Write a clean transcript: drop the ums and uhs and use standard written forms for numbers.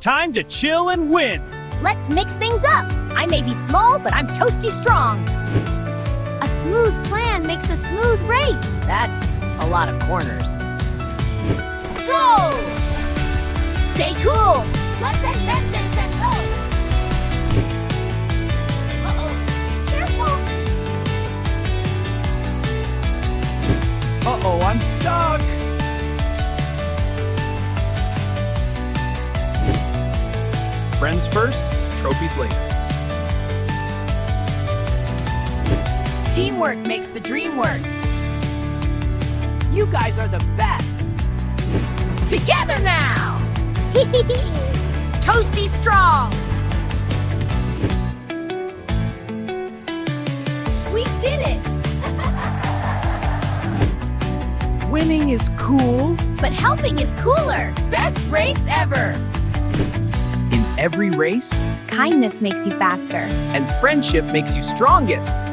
Time to chill and win. Let's mix things up. I may be small, but I'm toasty strong. A smooth plan makes a smooth race. That's a lot of corners. Go! Stay cool. Let's invent this and go. Uh-oh. Careful. Uh-oh, I'm stuck. Friends first, trophies later. Teamwork makes the dream work. You guys are the best. Together now! Toasty strong! We did it! Winning is cool. But helping is cooler! Best race ever! In every race, Kindness makes you faster. and friendship makes you strongest.